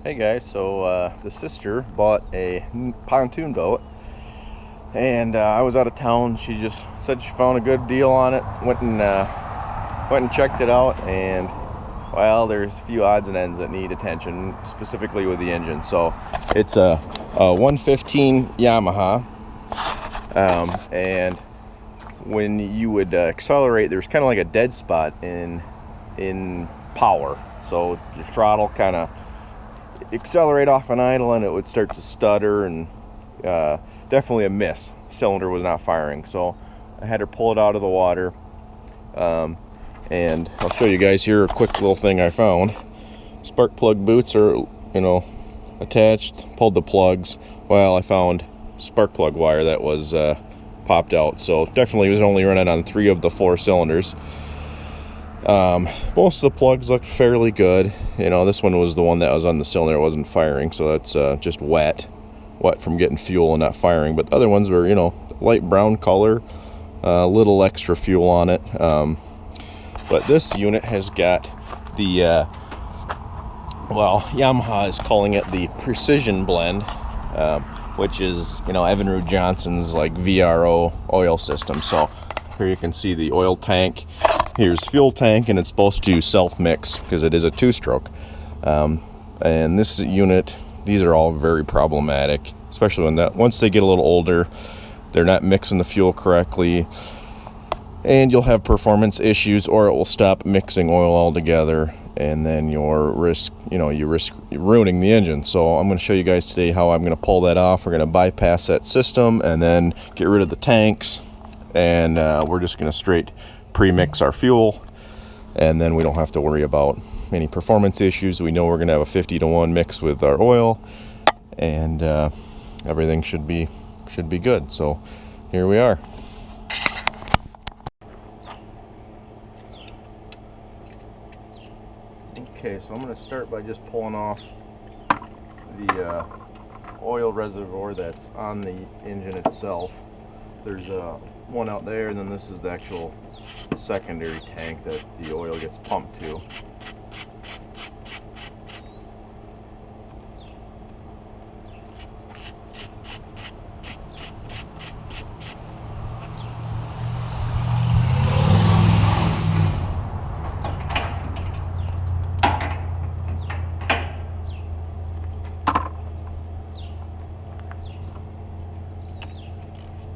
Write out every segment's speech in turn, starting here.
Hey guys, so the sister bought a pontoon boat, and I was out of town. She just said she found a good deal on it. Went and checked it out, and well, there's a few odds and ends that need attention, specifically with the engine. So it's a 115 Yamaha, and when you would accelerate, there's kind of like a dead spot in power. So your throttle kind of accelerate off an idle and it would start to stutter, and definitely a miss. Cylinder was not firing, so I had her pull it out of the water, and I'll show you guys here a quick little thing I found. Spark plug boots are attached. Pulled the plugs. Well, I found spark plug wire that was popped out, so definitely was only running on 3 of the 4 cylinders. Most of the plugs look fairly good. This one was the one that was on the cylinder. It wasn't firing, so that's just wet from getting fuel and not firing. But the other ones were, light brown color, a little extra fuel on it. But this unit has got the, Yamaha is calling it the Precision Blend, which is, Evinrude Johnson's like VRO oil system. So here you can see the oil tank. Here's fuel tank, and it's supposed to self-mix because it is a 2-stroke. And this unit, these are all very problematic, especially once they get a little older, they're not mixing the fuel correctly, and you'll have performance issues, or it will stop mixing oil altogether, and then you risk ruining the engine. So I'm going to show you guys today how I'm going to pull that off. We're going to bypass that system and then get rid of the tanks, and we're just going to straight pre-mix our fuel, and then we don't have to worry about any performance issues. We know we're going to have a 50-to-1 mix with our oil, and everything should be good. So here we are. Okay, so I'm going to start by just pulling off the oil reservoir that's on the engine itself. There's one out there, and then this is the actual secondary tank that the oil gets pumped to.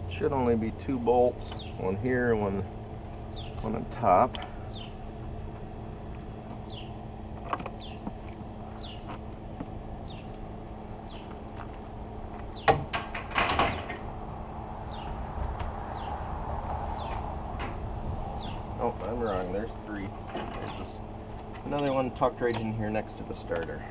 Should only be 2 bolts, one here and one on top. Oh, I'm wrong. There's 3. There's another one tucked right in here next to the starter.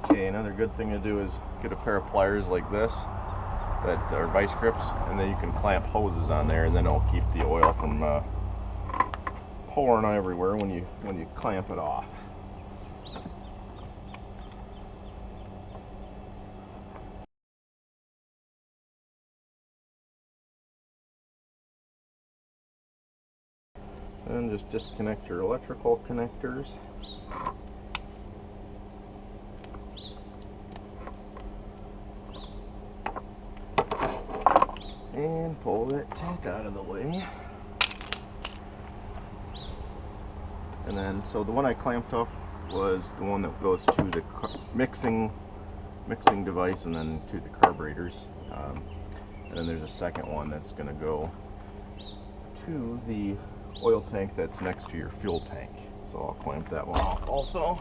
Okay, another good thing to do is get a pair of pliers like this that are vice grips, and then you can clamp hoses on there, and then it'll keep the oil from pouring everywhere when you clamp it off. And just disconnect your electrical connectors. And pull that tank out of the way. And then, so the one I clamped off was the one that goes to the mixing device, and then to the carburetors. And then there's a second one that's going to go to the oil tank that's next to your fuel tank. So I'll clamp that one off also.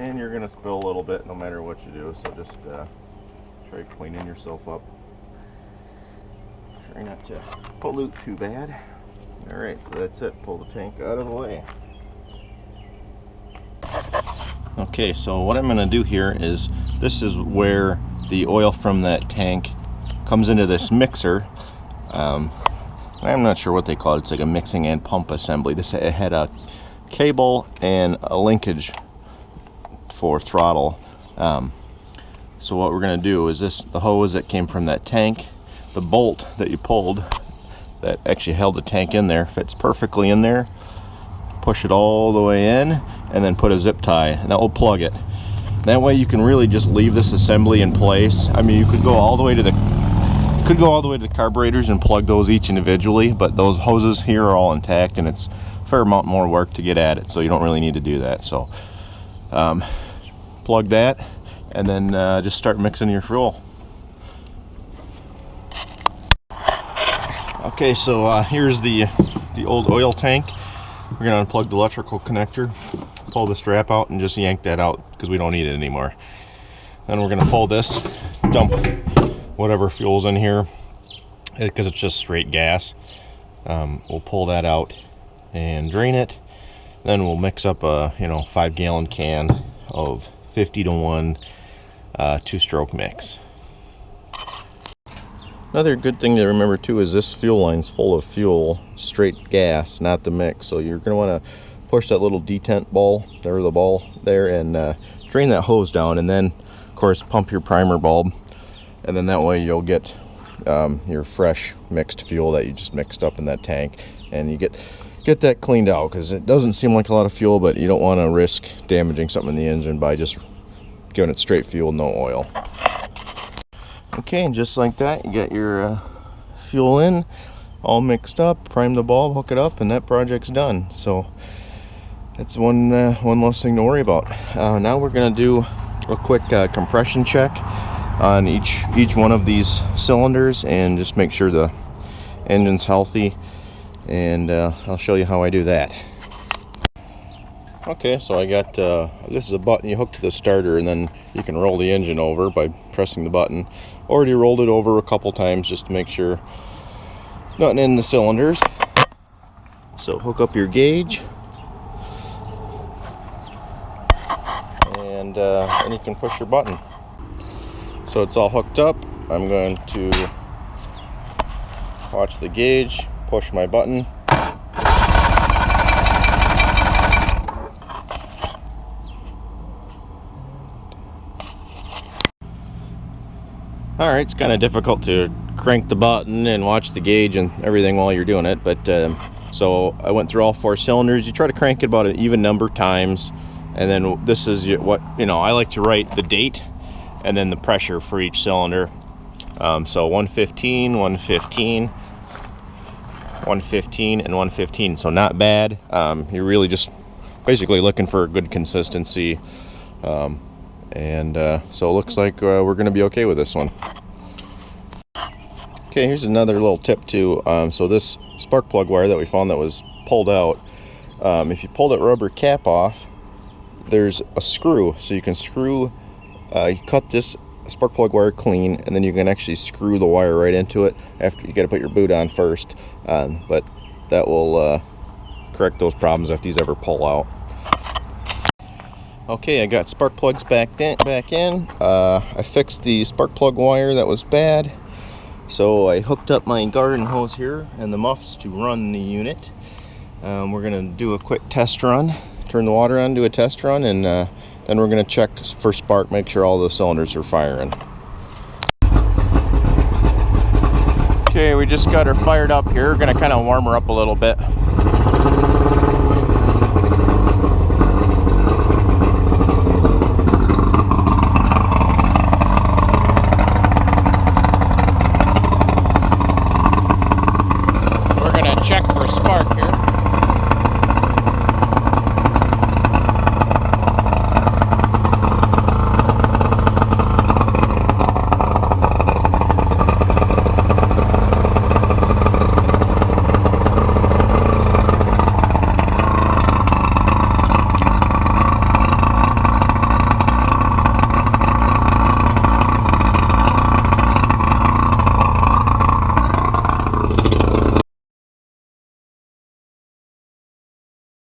And you're going to spill a little bit no matter what you do, so just try cleaning yourself up. Try not to pollute too bad. Alright, so that's it. Pull the tank out of the way. Okay, so what I'm going to do here is, this is where the oil from that tank comes into this mixer. I'm not sure what they call it. It's like a mixing and pump assembly. This had a cable and a linkage for throttle. So what we're going to do is the hose that came from that tank, the bolt that you pulled that actually held the tank in there fits perfectly in there. Push it all the way in and then put a zip tie, and that will plug it. That way you can really just leave this assembly in place. I mean, you could go all the way to the carburetors and plug those each individually, but those hoses here are all intact, and it's a fair amount more work to get at it, so you don't really need to do that. So plug that and then just start mixing your fuel. Okay, so here's the old oil tank. We're going to unplug the electrical connector, pull the strap out, and just yank that out because we don't need it anymore. Then we're going to pull this, dump whatever fuel's in here because it's just straight gas. We'll pull that out and drain it. Then we'll mix up a 5-gallon can of 50-to-1 two-stroke mix. Another good thing to remember too is this fuel line's full of fuel, straight gas, not the mix. So you're going to want to push that little detent ball, or the ball there, and drain that hose down, and then of course pump your primer bulb, and then that way you'll get your fresh mixed fuel that you just mixed up in that tank, and you get that cleaned out, because it doesn't seem like a lot of fuel, but you don't want to risk damaging something in the engine by just giving it straight fuel, no oil. Okay, and just like that, you get your fuel in, all mixed up, prime the bulb, hook it up, and that project's done. So that's one less thing to worry about. Now we're going to do a quick compression check on each one of these cylinders and just make sure the engine's healthy, and I'll show you how I do that. Okay, so I got this is a button you hook to the starter, and then you can roll the engine over by pressing the button. Already rolled it over a couple times just to make sure nothing in the cylinders. So hook up your gauge, and then you can push your button. So it's all hooked up. I'm going to watch the gauge, push my button. Alright, it's kind of difficult to crank the button and watch the gauge and everything while you're doing it, but so I went through all 4 cylinders. You try to crank it about an even number of times, and then this is what, I like to write the date and then the pressure for each cylinder. So 115, 115, 115, and 115, so not bad. You're really just basically looking for a good consistency. So it looks like we're going to be okay with this one. Okay, here's another little tip too. So this spark plug wire that we found that was pulled out, if you pull that rubber cap off, there's a screw. So you can screw, you cut this spark plug wire clean, and then you can actually screw the wire right into it. After, you got to put your boot on first, but that will correct those problems if these ever pull out. Okay, I got spark plugs back in. I fixed the spark plug wire that was bad. So I hooked up my garden hose here and the muffs to run the unit. We're going to do a quick test run. Turn the water on, do a test run, and then we're going to check for spark, make sure all the cylinders are firing. Okay, we just got her fired up here. We're going to kind of warm her up a little bit. Check for spark here.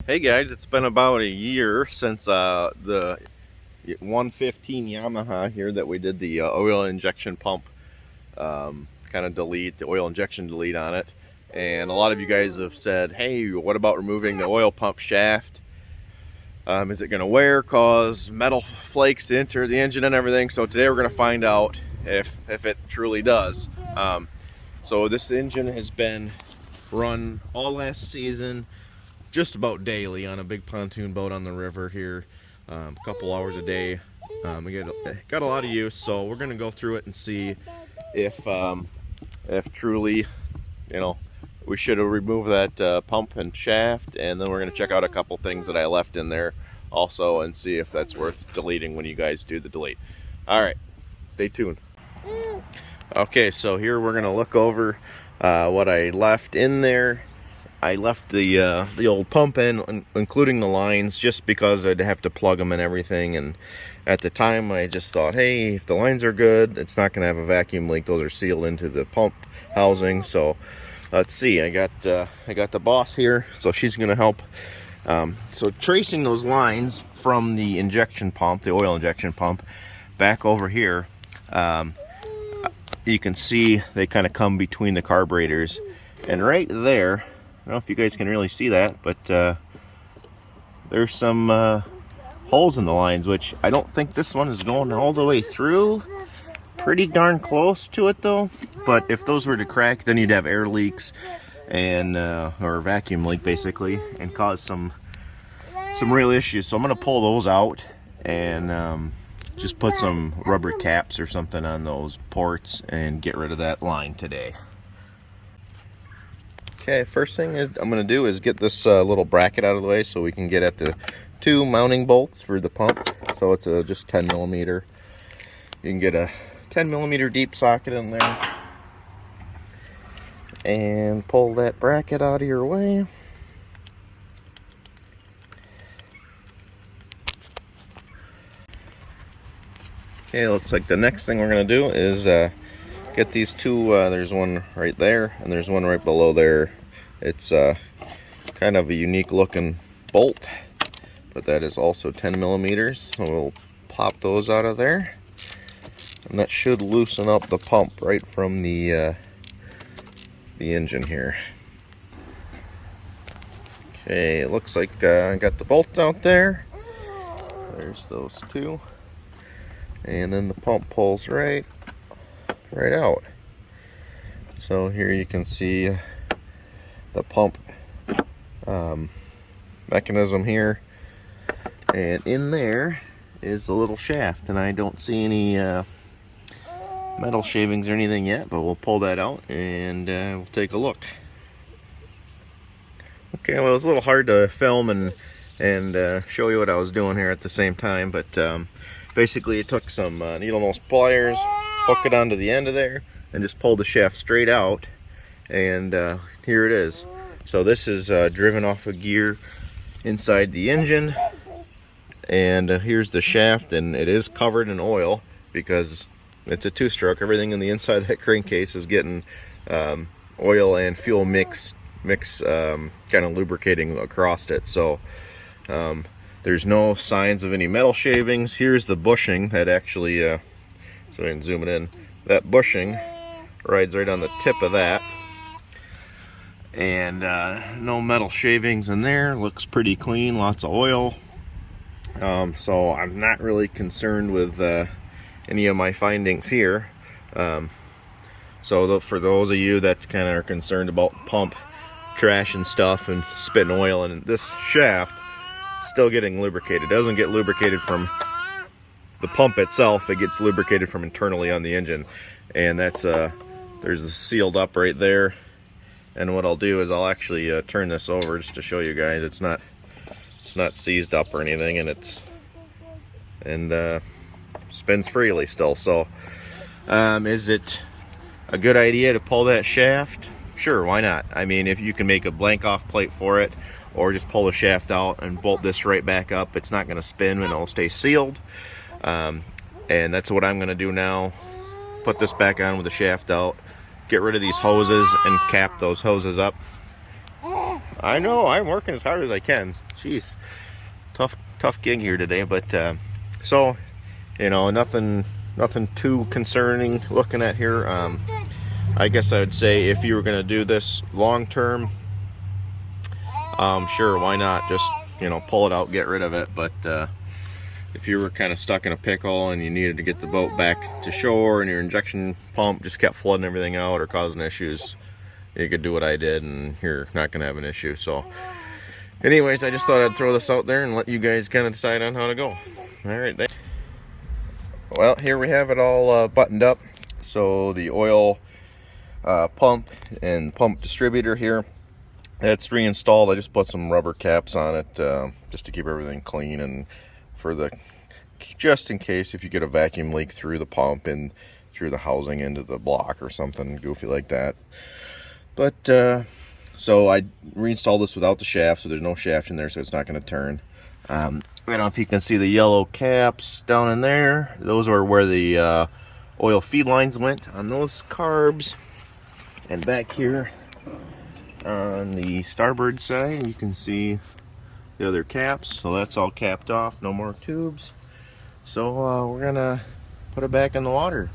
Hey guys, it's been about a year since the 115 Yamaha here that we did the oil injection pump kind of delete, the oil injection delete on it. And a lot of you guys have said, hey, what about removing the oil pump shaft? Is it going to wear, cause metal flakes to enter the engine and everything? So today we're going to find out if it truly does. So this engine has been run all last season, just about daily on a big pontoon boat on the river here, a couple hours a day. We got a lot of use, so we're gonna go through it and see if truly, you know, we should have removed that pump and shaft, and then we're gonna check out a couple things that I left in there also and see if that's worth deleting when you guys do the delete. All right, stay tuned. Okay, so here we're gonna look over what I left in there. I left the old pump in, including the lines, just because I'd have to plug them and everything. And at the time, I just thought, hey, if the lines are good, it's not going to have a vacuum leak. Those are sealed into the pump housing. So let's see. I got the boss here, so she's going to help. So tracing those lines from the injection pump, the oil injection pump, back over here, you can see they kind of come between the carburetors, and right there. I don't know if you guys can really see that, but there's some holes in the lines, which I don't think this one is going all the way through. Pretty darn close to it though. But if those were to crack, then you'd have air leaks and or a vacuum leak basically, and cause some real issues. So I'm gonna pull those out and just put some rubber caps or something on those ports and get rid of that line today. Okay, first thing I'm going to do is get this little bracket out of the way so we can get at the two mounting bolts for the pump. So it's just 10 millimeter. You can get a 10 millimeter deep socket in there. And pull that bracket out of your way. Okay, looks like the next thing we're going to do is get these two, there's one right there and there's one right below there. It's kind of a unique looking bolt, but that is also 10 millimeters. So we'll pop those out of there, and that should loosen up the pump right from the engine here. Okay, it looks like I got the bolts out there. There's those two, and then the pump pulls right out. So here you can see the pump mechanism here, and in there is a little shaft, and I don't see any metal shavings or anything yet, but we'll pull that out and we'll take a look. Okay, well, it was a little hard to film and show you what I was doing here at the same time, but basically it took some needle nose pliers, hook it onto the end of there, and just pull the shaft straight out, and here it is. So this is driven off a gear inside the engine, and here's the shaft, and it is covered in oil because it's a two-stroke. Everything in the inside of that crankcase is getting oil and fuel mix kind of lubricating across it. So there's no signs of any metal shavings. Here's the bushing that actually, so I can zoom it in, that bushing rides right on the tip of that, and no metal shavings in there. Looks pretty clean, lots of oil. So I'm not really concerned with any of my findings here. So for those of you that kind of are concerned about pump trash and stuff and spitting oil, and this shaft still getting lubricated. It doesn't get lubricated from the pump itself, it gets lubricated from internally on the engine, and that's there's a sealed up right there. And what I'll do is I'll actually turn this over just to show you guys it's not seized up or anything, and spins freely still. So is it a good idea to pull that shaft? Sure, why not? I mean, if you can make a blank off plate for it, or just pull the shaft out and bolt this right back up, it's not going to spin and it'll stay sealed. And that's what I'm going to do now. Put this back on with the shaft out, get rid of these hoses and cap those hoses up. I know, I'm working as hard as I can. Jeez, tough gig here today, but so, you know, nothing too concerning looking at here. I guess I would say if you were going to do this long term, sure, why not just, you know, pull it out, get rid of it. But if you were kind of stuck in a pickle and you needed to get the boat back to shore and your injection pump just kept flooding everything out or causing issues, you could do what I did and you're not going to have an issue. So anyways, I just thought I'd throw this out there and let you guys kind of decide on how to go. All right. Well, here we have it all buttoned up. So the oil pump and pump distributor here, that's reinstalled. I just put some rubber caps on it just to keep everything clean, and for the just in case if you get a vacuum leak through the pump and through the housing into the block or something goofy like that. But so I reinstalled this without the shaft, so there's no shaft in there, so it's not going to turn. I don't know if you can see the yellow caps down in there. Those are where the oil feed lines went on those carbs. And back here on the starboard side, you can see the other caps. So that's all capped off, no more tubes. So we're gonna put it back in the water.